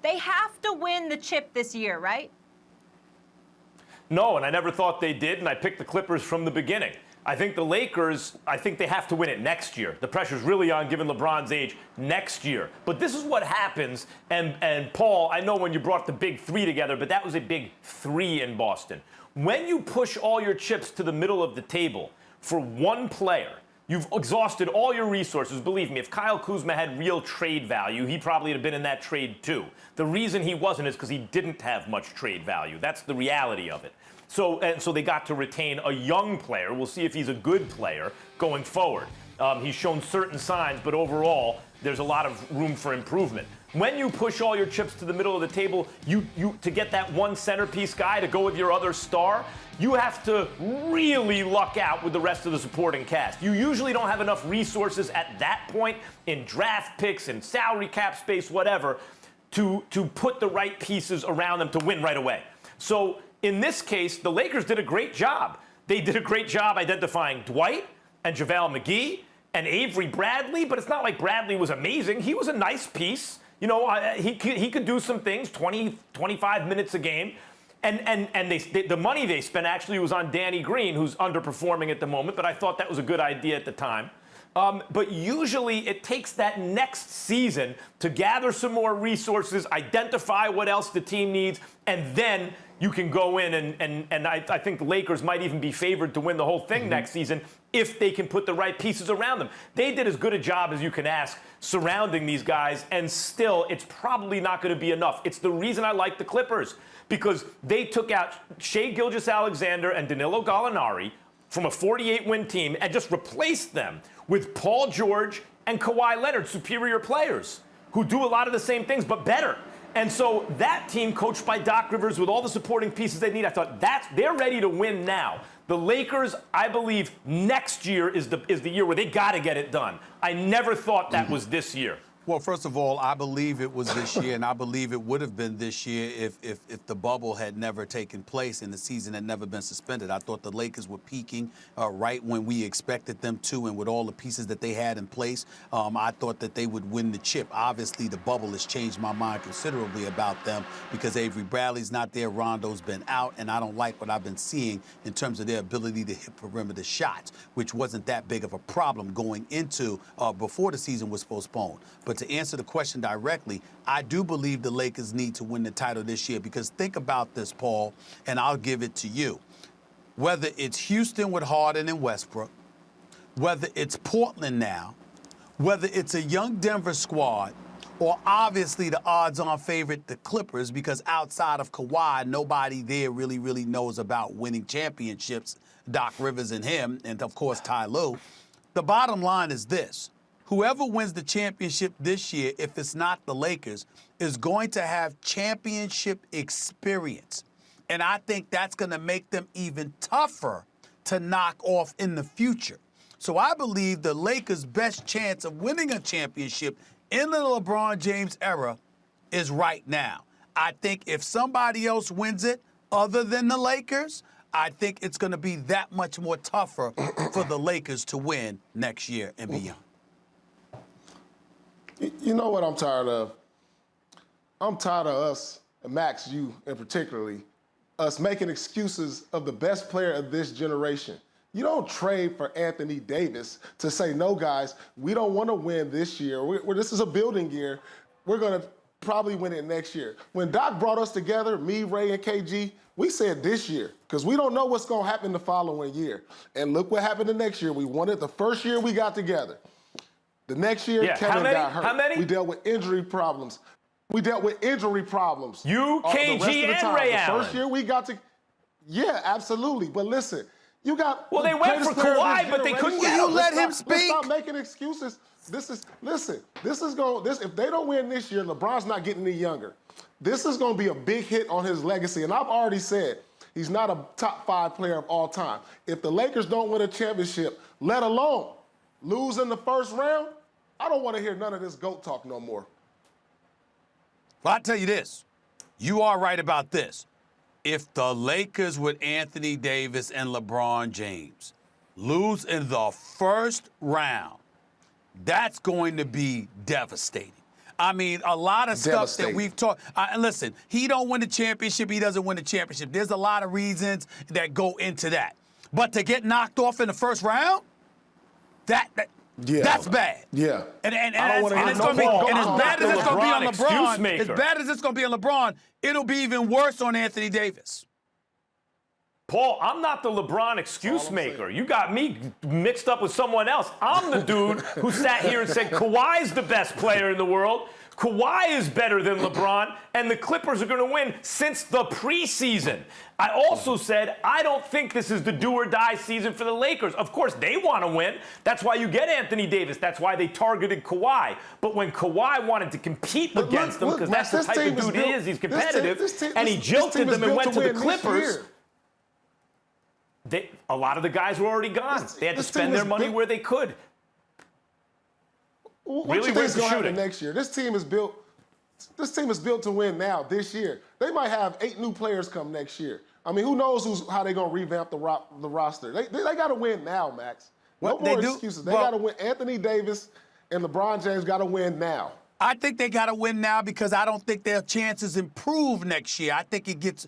They have to win the chip this year, right? No, and I never thought they did, and I picked the Clippers from the beginning. I think the Lakers, I think they have to win it next year. The pressure's really on, given LeBron's age, next year. But this is what happens, and Paul, I know when you brought the big three together, but that was a big three in Boston. When you push all your chips to the middle of the table for one player, you've exhausted all your resources. Believe me, if Kyle Kuzma had real trade value, he probably would have been in that trade too. The reason he wasn't is because he didn't have much trade value. That's the reality of it. So they got to retain a young player. We'll see if he's a good player going forward. He's shown certain signs, but overall, there's a lot of room for improvement. When you push all your chips to the middle of the table, you to get that one centerpiece guy to go with your other star, you have to really luck out with the rest of the supporting cast. You usually don't have enough resources at that point in draft picks and salary cap space, whatever, to put the right pieces around them to win right away. So in this case, the Lakers did a great job. They did a great job identifying Dwight and JaVale McGee and Avery Bradley, but it's not like Bradley was amazing. He was a nice piece. You know, he could do some things, 20, 25 minutes a game. And the money they spent actually was on Danny Green, who's underperforming at the moment, but I thought that was a good idea at the time. But usually it takes that next season to gather some more resources, identify what else the team needs, and then you can go in and I think the Lakers might even be favored to win the whole thing next season if they can put the right pieces around them. They did as good a job as you can ask surrounding these guys, and still it's probably not going to be enough. It's the reason I like the Clippers, because they took out Shai Gilgeous-Alexander and Danilo Gallinari from a 48-win team and just replaced them with Paul George and Kawhi Leonard, superior players who do a lot of the same things but better. And so that team, coached by Doc Rivers with all the supporting pieces they need, I thought they're ready to win now. The Lakers, I believe, next year is the year where they got to get it done. I never thought that was this year. Well, first of all, I believe it was this year, and I believe it would have been this year if the bubble had never taken place and the season had never been suspended. I thought the Lakers were peaking right when we expected them to, and with all the pieces that they had in place, I thought that they would win the chip. Obviously, the bubble has changed my mind considerably about them because Avery Bradley's not there, Rondo's been out, and I don't like what I've been seeing in terms of their ability to hit perimeter shots, which wasn't that big of a problem going into before the season was postponed. But to answer the question directly, I do believe the Lakers need to win the title this year, because think about this, Paul, and I'll give it to you. Whether it's Houston with Harden and Westbrook, whether it's Portland now, whether it's a young Denver squad, or obviously the odds-on favorite, the Clippers, because outside of Kawhi, nobody there really knows about winning championships, Doc Rivers and him, and of course Ty Lue. The bottom line is this. Whoever wins the championship this year, if it's not the Lakers, is going to have championship experience. And I think that's going to make them even tougher to knock off in the future. So I believe the Lakers' best chance of winning a championship in the LeBron James era is right now. I think if somebody else wins it other than the Lakers, I think it's going to be that much more tougher for the Lakers to win next year and beyond. You know what I'm tired of? I'm tired of us, and Max, you in particularly, us making excuses of the best player of this generation. You don't trade for Anthony Davis to say, no, guys, we don't want to win this year. This is a building year. We're going to probably win it next year. When Doc brought us together, me, Ray, and KG, we said this year, because we don't know what's going to happen the following year. And look what happened the next year. We won it the first year we got together. The next year, Kevin got hurt. How many? We dealt with injury problems. You, KG, and Ray Allen. The first year we got to, yeah, absolutely. But listen, you got. Well, they went for Kawhi, but they couldn't get him. You let him speak. Let's stop making excuses. If they don't win this year, LeBron's not getting any younger. This is going to be a big hit on his legacy. And I've already said he's not a top 5 player of all time. If the Lakers don't win a championship, let alone lose in the first round, I don't want to hear none of this GOAT talk no more. Well, I'll tell you this. You are right about this. If the Lakers with Anthony Davis and LeBron James lose in the first round, that's going to be devastating. I mean, a lot of stuff that Devastating. we've talked. Listen, he don't win the championship. He doesn't win the championship. There's a lot of reasons that go into that. But to get knocked off in the first round, Yeah. that's bad. Yeah. And I don't wanna hear it's no going to be, more. and as bad as it's going to be on LeBron excuse LeBron, maker. as bad as it's going to be on LeBron, it'll be even worse on Anthony Davis. Paul, I'm not the LeBron excuse maker. You got me mixed up with someone else. I'm the dude who sat here and said Kawhi's the best player in the world. Kawhi is better than LeBron, and the Clippers are going to win since the preseason. I also said I don't think this is the do-or-die season for the Lakers. Of course, they want to win. That's why you get Anthony Davis. That's why they targeted Kawhi. But when Kawhi wanted to compete against them, because that's the type of dude he is, he's competitive, and he jilted them and went to the Clippers. A lot of the guys were already gone. They had to spend their money where they could. What Really, you think where's is the going to happen shooting? next year? This team is built. This team is built to win now. This year, they might have 8 new players come next year. I mean, who knows how they're going to revamp the roster? They got to win now, Max. No What they more do- excuses. They well- got to win. Anthony Davis and LeBron James got to win now. I think they got to win now because I don't think their chances improve next year. I think it gets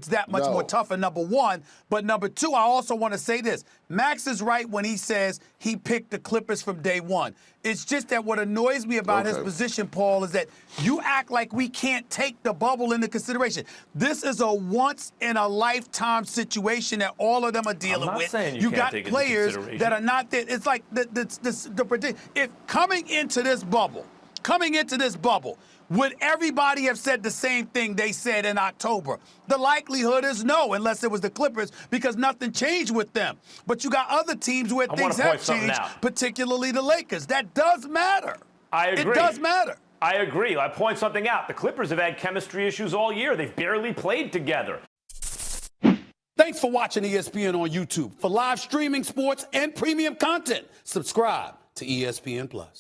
that much No. more tougher, number one. But number two, I also want to say this. Max is right when he says he picked the Clippers from day one. It's just that what annoys me about his Okay. position, Paul, is that you act like we can't take the bubble into consideration. This is a once-in-a-lifetime situation that all of them are dealing not with. saying you can't got take it into players consideration. that are not there. It's like the predict. If coming into this bubble, would everybody have said the same thing they said in October? The likelihood is no, unless it was the Clippers, because nothing changed with them. But you got other teams where I things wanna point have something changed, out. particularly the Lakers. That does matter. I agree. It does matter. I agree. I point something out. The Clippers have had chemistry issues all year. They've barely played together. Thanks for watching ESPN on YouTube. For live streaming sports and premium content, subscribe to ESPN Plus.